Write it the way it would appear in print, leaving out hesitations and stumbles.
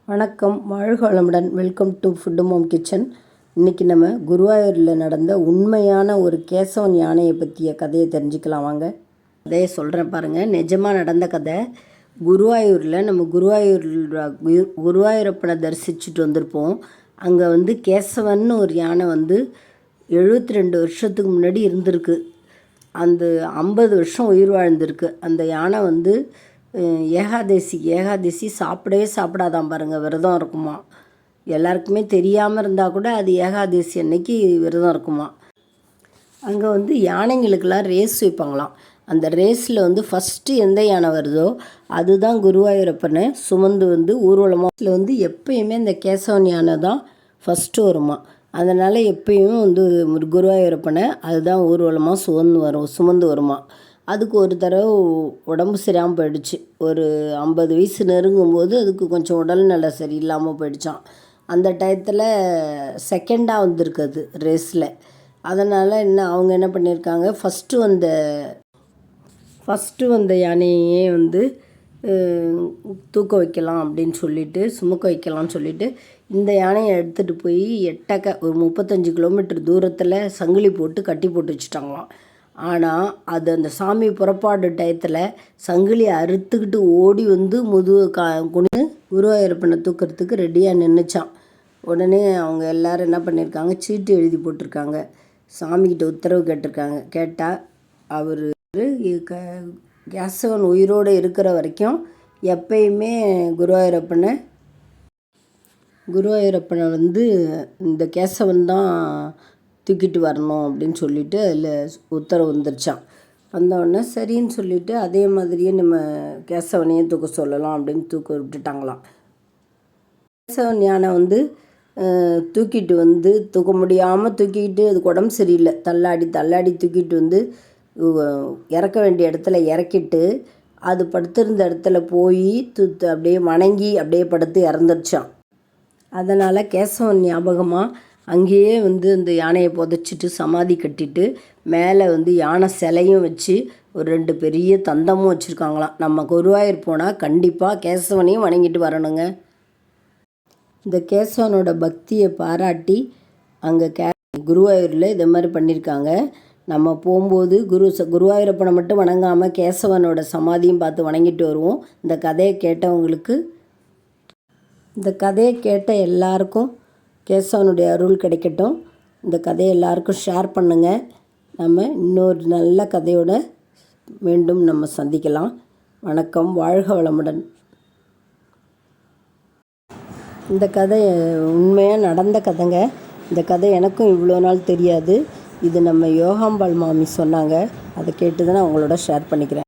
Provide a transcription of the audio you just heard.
வணக்கம், வாழ்க வளமுடன். Welcome to food mom kitchen. இன்றைக்கி நம்ம குருவாயூரில் நடந்த உண்மையான ஒரு கேசவன் யானையை பற்றிய கதையை தெரிஞ்சுக்கலாம் வாங்க. கதையை சொல்கிறேன் பாருங்கள். நிஜமாக நடந்த கதை. குருவாயூரில் நம்ம குருவாயூரப்பனை தரிசிச்சுட்டு வந்திருப்போம். அங்கே கேசவன் ஒரு யானை 72 வருஷத்துக்கு முன்னாடி இருந்திருக்கு. அந்த 50 வருஷம் உயிர் வாழ்ந்திருக்கு. அந்த யானை ஏகாதசி சாப்பிடவே சாப்பிடாதான் பாருங்கள், விரதம் இருக்குமா. எல்லாருக்குமே தெரியாமல் இருந்தால் கூட அது ஏகாதசி அன்னைக்கு விரதம் இருக்குமா. அங்கே யானைங்களுக்கெல்லாம் ரேஸ் வைப்பாங்களாம். அந்த ரேஸில் ஃபஸ்ட்டு எந்த யானை வருதோ அதுதான் குருவாயூரப்பனை சுமந்து ஊர்வலமாக எப்பயுமே இந்த கேசவன் யானை தான் ஃபஸ்ட்டு வருமா. அதனால் எப்பயும் குருவாயூரப்பனை அதுதான் ஊர்வலமாக சுமந்து வருமா. அதுக்கு ஒரு தடவை உடம்பு சரியாமல் போயிடுச்சு. ஒரு 50 வயசு நெருங்கும்போது அதுக்கு கொஞ்சம் உடல்நல சரியில்லாமல் போயிடுச்சான். அந்த டயத்தில் செகண்டாக வந்திருக்கு ரேஸில். அதனால் அவங்க என்ன பண்ணியிருக்காங்க, ஃபஸ்ட்டு வந்த யானையே தூக்க வைக்கலாம் அப்படின்னு சொல்லிட்டு, சுமக்க வைக்கலாம்னு சொல்லிட்டு இந்த யானையை எடுத்துகிட்டு போய் ஒரு 35 கிலோமீட்டர் தூரத்தில் சங்கிலி போட்டு கட்டி போட்டு வச்சுட்டாங்களாம். ஆனால் அது அந்த சாமி புறப்பாடு டயத்தில் சங்கிலியை அறுத்துக்கிட்டு ஓடி குனிந்து குருவாயூரப்பனை தூக்கிறதுக்கு ரெடியாக நின்றுச்சான். உடனே அவங்க எல்லோரும் என்ன பண்ணியிருக்காங்க, சீட்டு எழுதி போட்டிருக்காங்க. சாமிக்கிட்ட உத்தரவு கேட்டிருக்காங்க. கேட்டால் அவர் கேசவன் உயிரோடு இருக்கிற வரைக்கும் எப்பயுமே குருவாயூரப்பனை இந்த கேசவன் தான் தூக்கிட்டு வரணும் அப்படின்னு சொல்லிட்டு அதில் உத்தரவு வந்துருச்சான். வந்தவுடனே சரின்னு சொல்லிவிட்டு அதே மாதிரியே நம்ம கேசவனையும் தூக்க சொல்லலாம் அப்படின்னு தூக்க விட்டுட்டாங்களாம். கேசவன் யானை தூக்கிட்டு தூக்க முடியாமல் தூக்கிக்கிட்டு அதுக்கு உடம்பு சரியில்லை, தள்ளாடி தூக்கிட்டு இறக்க வேண்டிய இடத்துல இறக்கிட்டு அது படுத்திருந்த இடத்துல போய் அப்படியே வணங்கி அப்படியே படுத்து இறந்துருச்சான். அதனால் கேசவன் ஞாபகமாக அங்கேயே அந்த யானையை புதைச்சிட்டு சமாதி கட்டிட்டு மேலே யானை சிலையும் வச்சு ஒரு 2 பெரிய தந்தமும் வச்சுருக்காங்களாம். நம்ம குருவாயூர் போனால் கண்டிப்பாக கேசவனையும் வணங்கிட்டு வரணுங்க. இந்த கேசவனோட பக்தியை பாராட்டி அங்கே குருவாயூரில் இதை மாதிரி பண்ணியிருக்காங்க. நம்ம போகும்போது குருவாயூரப்பனை மட்டும் வணங்காமல் கேசவனோட சமாதியும் பார்த்து வணங்கிட்டு வருவோம். இந்த கதையை கேட்ட எல்லாருக்கும் கேசவனுடைய அருள் கிடைக்கட்டும். இந்த கதையை எல்லாருக்கும் ஷேர் பண்ணுங்கள். நம்ம இன்னொரு நல்ல கதையோட மீண்டும் நம்ம சந்திக்கலாம். வணக்கம், வாழ்க வளமுடன். இந்த கதை உண்மையாக நடந்த கதைங்க. இந்த கதை எனக்கும் இவ்வளோ நாள் தெரியாது. இது நம்ம யோகாம்பாள் மாமி சொன்னாங்க. அதை கேட்டு தான் நான் உங்களோட ஷேர் பண்ணிக்கிறேன்.